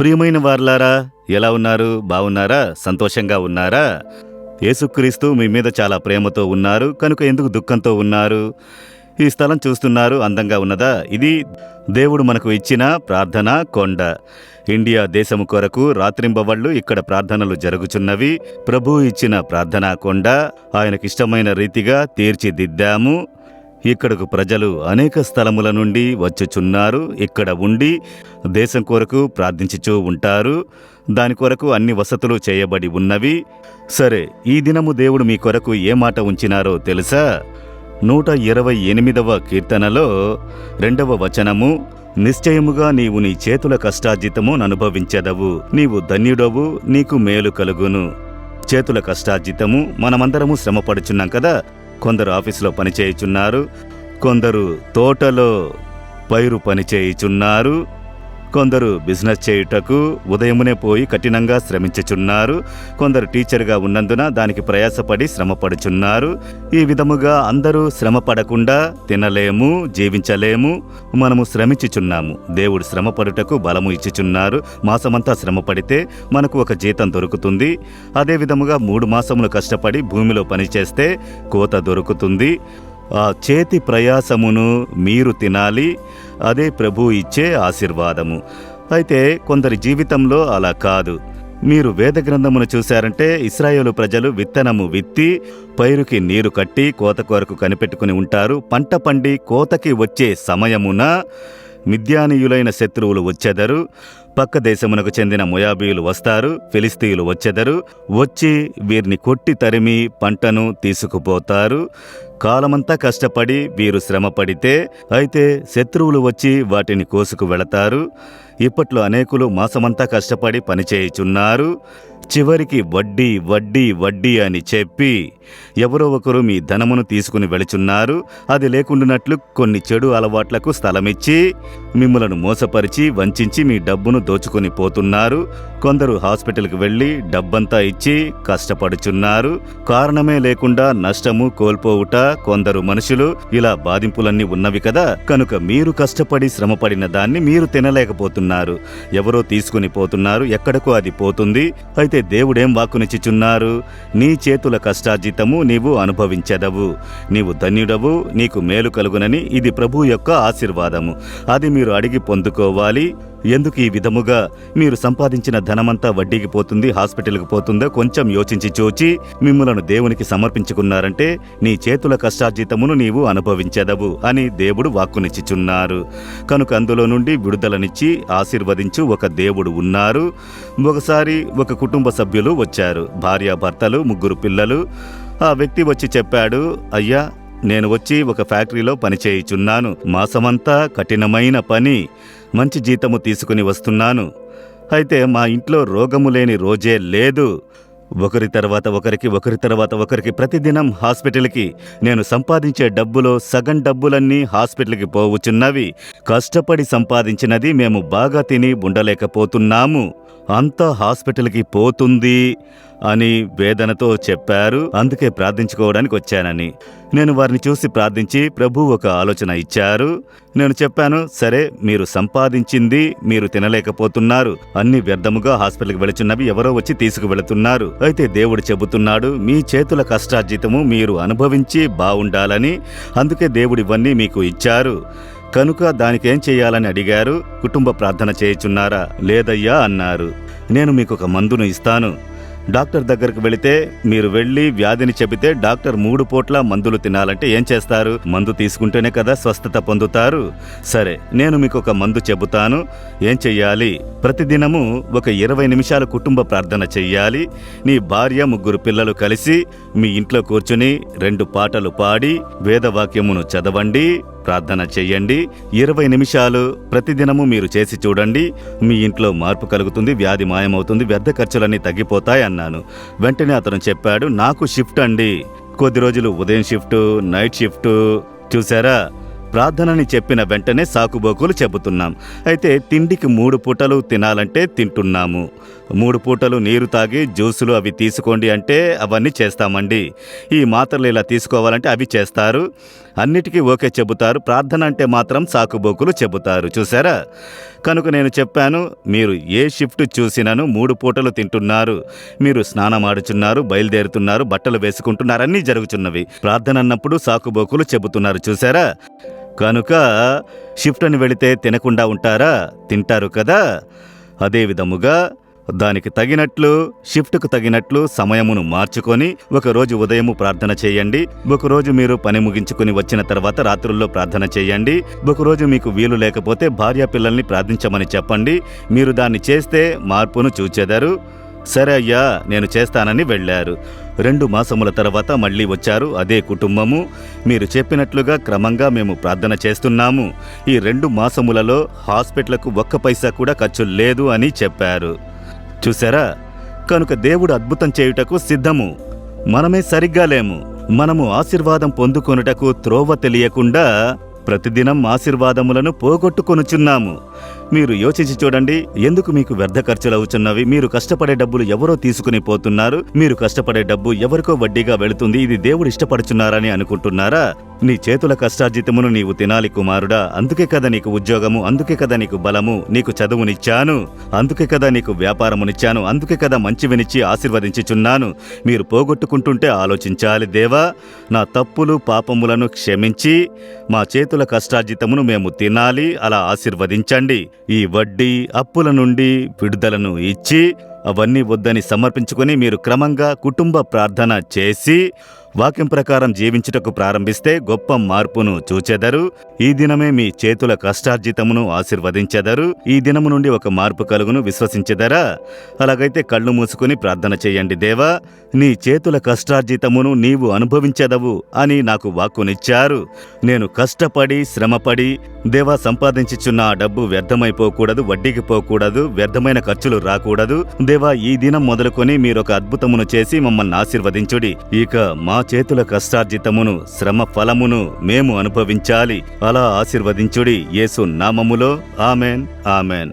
ప్రియమైన వారలారా, ఎలా ఉన్నారు? బాగున్నారా? సంతోషంగా ఉన్నారా? యేసుక్రీస్తు మీ మీద చాలా ప్రేమతో ఉన్నారు కనుక ఎందుకు దుఃఖంతో ఉన్నారు? ఈ స్థలం చూస్తున్నారు, అందంగా ఉన్నదా? ఇది దేవుడు మనకు ఇచ్చిన ప్రార్థనా కొండ. ఇండియా దేశము కొరకు రాత్రింబవళ్ళు ఇక్కడ ప్రార్థనలు జరుగుచున్నవి. ప్రభు ఇచ్చిన ప్రార్థనా కొండ ఆయనకిష్టమైన రీతిగా తీర్చిదిద్దాము. ఇక్కడకు ప్రజలు అనేక స్థలముల నుండి వచ్చుచున్నారు. ఇక్కడ ఉండి దేశం కొరకు ప్రార్థించుచూ ఉంటారు. దాని కొరకు అన్ని వసతులు చేయబడి ఉన్నవి. సరే, ఈ దినము దేవుడు మీ కొరకు ఏ మాట ఉంచినారో తెలుసా? 128వ కీర్తనలో 2వ వచనము, నిశ్చయముగా నీవు నీ చేతుల కష్టార్జితము అనుభవించెదవు, నీవు ధన్యుడవు, నీకు మేలు కలుగును. చేతుల కష్టార్జితము, మనమందరము శ్రమపడుచున్నాం కదా. కొందరు ఆఫీసులో పనిచేయుచున్నారు, కొందరు తోటలో పైరు పనిచేయుచున్నారు, కొందరు బిజినెస్ చేయుటకు ఉదయమునే పోయి కఠినంగా శ్రమించుచున్నారు, కొందరు టీచర్గా ఉన్నందున దానికి ప్రయాసపడి శ్రమపడుచున్నారు. ఈ విధముగా అందరూ శ్రమపడకుండా తినలేము, జీవించలేము. మనము శ్రమించుచున్నాము. దేవుడు శ్రమపడుటకు బలము ఇచ్చుచున్నారు. మాసమంతా శ్రమపడితే మనకు ఒక జీతం దొరుకుతుంది. అదే విధముగా 3 మాసములు కష్టపడి భూమిలో పనిచేస్తే కోత దొరుకుతుంది. ఆ చేతి ప్రయాసమును మీరు తినాలి. అదే ప్రభు ఇచ్చే ఆశీర్వాదము. అయితే కొందరి జీవితంలో అలా కాదు. మీరు వేద గ్రంథమును చూశారంటే ఇశ్రాయేలు ప్రజలు విత్తనము విత్తి పైరుకి నీరు కట్టి కోత కొరకు కనిపెట్టుకుని ఉంటారు. పంట పండి కోతకి వచ్చే సమయమున మిద్యానీయులైన శత్రువులు వచ్చెదరు. పక్క దేశమునకు చెందిన మొయాబీయులు వస్తారు, ఫిలిస్తీయులు వచ్చెదరు. వచ్చి వీరిని కొట్టి తరిమి పంటను తీసుకుపోతారు. కాలమంతా కష్టపడి వీరు శ్రమపడితే అయితే శత్రువులు వచ్చి వాటిని కోసుకు వెళతారు. ఇప్పట్లో అనేకులు మాసమంతా కష్టపడి పనిచేయుచున్నారు. చివరికి వడ్డీ వడ్డీ వడ్డీ అని చెప్పి ఎవరో ఒకరు మీ ధనమును తీసుకుని వెళుచున్నారు. అది లేకుండానట్లు కొన్ని చెడు అలవాట్లకు స్థలమిచ్చి మిమ్ములను మోసపరిచి వంచించి మీ డబ్బును దోచుకుని పోతున్నారు. కొందరు హాస్పిటల్కి వెళ్ళి డబ్బంతా ఇచ్చి కష్టపడుచున్నారు. కారణమే లేకుండా నష్టము కోల్పోవుట కొందరు మనుషులు. ఇలా బాధింపులన్నీ ఉన్నవి కదా. కనుక మీరు కష్టపడి శ్రమపడిన దాన్ని మీరు తినలేకపోతున్నారు. ఎవరో తీసుకుని పోతున్నారు. ఎక్కడకు అది పోతుంది. అయితే దేవుడేం వాక్కునిచ్చుచున్నారు? నీ చేతుల కష్టార్జితము నీవు అనుభవించెదవు, నీవు ధన్యుడవు, నీకు మేలు కలుగునని. ఇది ప్రభు యొక్క ఆశీర్వాదము. అది మీరు అడిగి పొందుకోవాలి. ఎందుకు ఈ విధముగా మీరు సంపాదించిన ధనమంతా వడ్డీకి పోతుంది, హాస్పిటల్కి పోతుందో కొంచెం యోచించి చూచి మిమ్ములను దేవునికి సమర్పించుకున్నారంటే నీ చేతుల కష్టార్జితమును నీవు అనుభవించెదవు అని దేవుడు వాక్కునిచ్చుచున్నారు. కనుక అందులో నుండి విడుదలనిచ్చి ఆశీర్వదించు ఒక దేవుడు ఉన్నారు. ఒకసారి ఒక కుటుంబ సభ్యులు వచ్చారు, భార్యాభర్తలు, 3 పిల్లలు. ఆ వ్యక్తి వచ్చి చెప్పాడు, అయ్యా, నేను వచ్చి ఒక ఫ్యాక్టరీలో పనిచేయుచున్నాను. మాసమంతా కఠినమైన పని, మంచి జీతము తీసుకుని వస్తున్నాను. అయితే మా ఇంట్లో రోగము లేని రోజే లేదు. ఒకరి తర్వాత ఒకరికి ప్రతిదినం హాస్పిటల్కి. నేను సంపాదించే డబ్బులో సగం డబ్బులన్నీ హాస్పిటల్కి పోవుచున్నవి. కష్టపడి సంపాదించినది మేము బాగా తిని ఉండలేకపోతున్నాము. అంతా హాస్పిటల్కి పోతుంది అని వేదనతో చెప్పారు. అందుకే ప్రార్థించుకోవడానికి వచ్చానని. నేను వారిని చూసి ప్రార్థించి ప్రభు ఒక ఆలోచన ఇచ్చారు. నేను చెప్పాను, సరే, మీరు సంపాదించింది మీరు తినలేకపోతున్నారు. అన్ని వ్యర్థముగా హాస్పిటల్కి వెళుచున్నవి ఎవరో వచ్చి తీసుకువెళుతున్నారు. అయితే దేవుడు చెబుతున్నాడు, మీ చేతుల కష్టార్జితము మీరు అనుభవించి బావుండాలని. అందుకే దేవుడు ఇవన్నీ మీకు ఇచ్చారు. కనుక దానికేం చెయ్యాలని అడిగారు. కుటుంబ ప్రార్థన చేయుచున్నారా? లేదయ్యా అన్నారు. నేను మీకు ఒక మందును ఇస్తాను. డాక్టర్ దగ్గరకు వెళితే మీరు వెళ్ళి వ్యాధిని చెబితే డాక్టర్ 3 పూట్ల మందులు తినాలంటే ఏం చేస్తారు? మందు తీసుకుంటేనే కదా స్వస్థత పొందుతారు. సరే, నేను మీకు ఒక మందు చెబుతాను. ఏం చెయ్యాలి? ప్రతిదినము ఒక 20 నిమిషాలు కుటుంబ ప్రార్థన చెయ్యాలి. నీ భార్య, 3 పిల్లలు కలిసి మీ ఇంట్లో కూర్చుని 2 పాటలు పాడి వేదవాక్యమును చదవండి, ప్రార్థన చెయ్యండి. 20 నిమిషాలు ప్రతిదినము మీరు చేసి చూడండి. మీ ఇంట్లో మార్పు కలుగుతుంది, వ్యాధి మాయమవుతుంది, వ్యర్థ ఖర్చులన్నీ తగ్గిపోతాయి అన్నాను. వెంటనే అతను చెప్పాడు, నాకు షిఫ్ట్ అండి. కొద్ది రోజులు ఉదయం షిఫ్టు, నైట్ షిఫ్టు. చూసారా, ప్రార్థనని చెప్పిన వెంటనే సాకుబోకులు చెబుతున్నాం. అయితే తిండికి 3 పూటలు తినాలంటే తింటున్నాము. 3 పూటలు నీరు తాగి జ్యూసులు అవి తీసుకోండి అంటే అవన్నీ చేస్తామండి. ఈ మాత్రలు ఇలా తీసుకోవాలంటే అవి చేస్తారు. అన్నిటికీ ఓకే చెబుతారు. ప్రార్థన అంటే మాత్రం సాకుబోకులు చెబుతారు. చూసారా? కనుక నేను చెప్పాను, మీరు ఏ షిఫ్ట్ చూసినను 3 పూటలు తింటున్నారు, మీరు స్నానమాడుచున్నారు, బయలుదేరుతున్నారు, బట్టలు వేసుకుంటున్నారు, అన్నీ జరుగుతున్నవి. ప్రార్థన అన్నప్పుడు సాకుబోకులు చెబుతున్నారు. చూసారా? కనుక షిఫ్ట్ అని వెళితే తినకుండా ఉంటారా? తింటారు కదా. అదే విధముగా దానికి తగినట్లు, షిఫ్ట్కు తగినట్లు సమయమును మార్చుకొని ఒకరోజు ఉదయము ప్రార్థన చేయండి, ఒకరోజు మీరు పని ముగించుకుని వచ్చిన తర్వాత రాత్రుల్లో ప్రార్థన చేయండి, ఒకరోజు మీకు వీలు లేకపోతే భార్య పిల్లల్ని ప్రార్థించమని చెప్పండి. మీరు దాన్ని చేస్తే మార్పును చూచెదరు. సరే అయ్యా, నేను చేస్తానని వెళ్ళారు. 2 మాసముల తర్వాత మళ్ళీ వచ్చారు. అదే కుటుంబము. మీరు చెప్పినట్లుగా క్రమంగా మేము ప్రార్థన చేస్తున్నాము. ఈ 2 మాసములలో హాస్పిటల్కు 1 పైసా కూడా ఖర్చు లేదు అని చెప్పారు. చూసారా? కనుక దేవుడు అద్భుతం చేయుటకు సిద్ధము. మనమే సరిగ్గా లేము. మనము ఆశీర్వాదం పొందుకొనుటకు త్రోవ తెలియకుండా ప్రతిదినం ఆశీర్వాదములను పోగొట్టుకొనుచున్నాము. మీరు యోచించి చూడండి, ఎందుకు మీకు వ్యర్థ ఖర్చులవుచున్నవి? మీరు కష్టపడే డబ్బులు ఎవరో తీసుకుని పోతున్నారు. మీరు కష్టపడే డబ్బు ఎవరికో వడ్డీగా వెళుతుంది. ఇది దేవుడు ఇష్టపడుచున్నారని అనుకుంటున్నారా? నీ చేతుల కష్టార్జితమును నీవు తినాలి కుమారుడా. అందుకే కదా నీకు ఉద్యోగము, అందుకే కదా నీకు బలము, నీకు చదువునిచ్చాను, అందుకే కదా నీకు వ్యాపారమునిచ్చాను, అందుకే కదా మంచివినిచ్చి ఆశీర్వదించుచున్నాను. మీరు పోగొట్టుకుంటుంటే ఆలోచించాలి, దేవా, నా తప్పులు పాపములను క్షమించి మా చేతుల కష్టార్జితమును మేము తినాలి, అలా ఆశీర్వదించండి. ఈ వడ్డీ అప్పుల నుండి విడుదలను ఇచ్చి అవన్నీ వద్దని సమర్పించుకొని మీరు క్రమంగా కుటుంబ ప్రార్థన చేసి వాక్యం ప్రకారం జీవించుటకు ప్రారంభిస్తే గొప్ప మార్పును చూచెదరు. ఈ దినమే మీ చేతుల కష్టార్జితమును ఆశీర్వదించెదరు. ఈ దినము నుండి ఒక మార్పు కలుగును, విశ్వసించెదరా? అలాగైతే కళ్ళు మూసుకుని ప్రార్థన చేయండి. దేవా, నీ చేతుల కష్టార్జితమును నీవు అనుభవించెదవు అని నాకు వాక్కునిచ్చారు. నేను కష్టపడి శ్రమపడి దేవా సంపాదించుచున్న ఆ డబ్బు వ్యర్థమైపోకూడదు, వడ్డీకి పోకూడదు, వ్యర్థమైన ఖర్చులు రాకూడదు. దేవా, ఈ దినం మొదలుకొని మీరొక అద్భుతమును చేసి మమ్మల్ని ఆశీర్వదించుడి. ఇక మా చేతుల కష్టార్జితమును, శ్రమ ఫలమును మేము అనుభవించాలి. అలా ఆశీర్వదించుడి. యేసు నామములో ఆమెన్, ఆమెన్.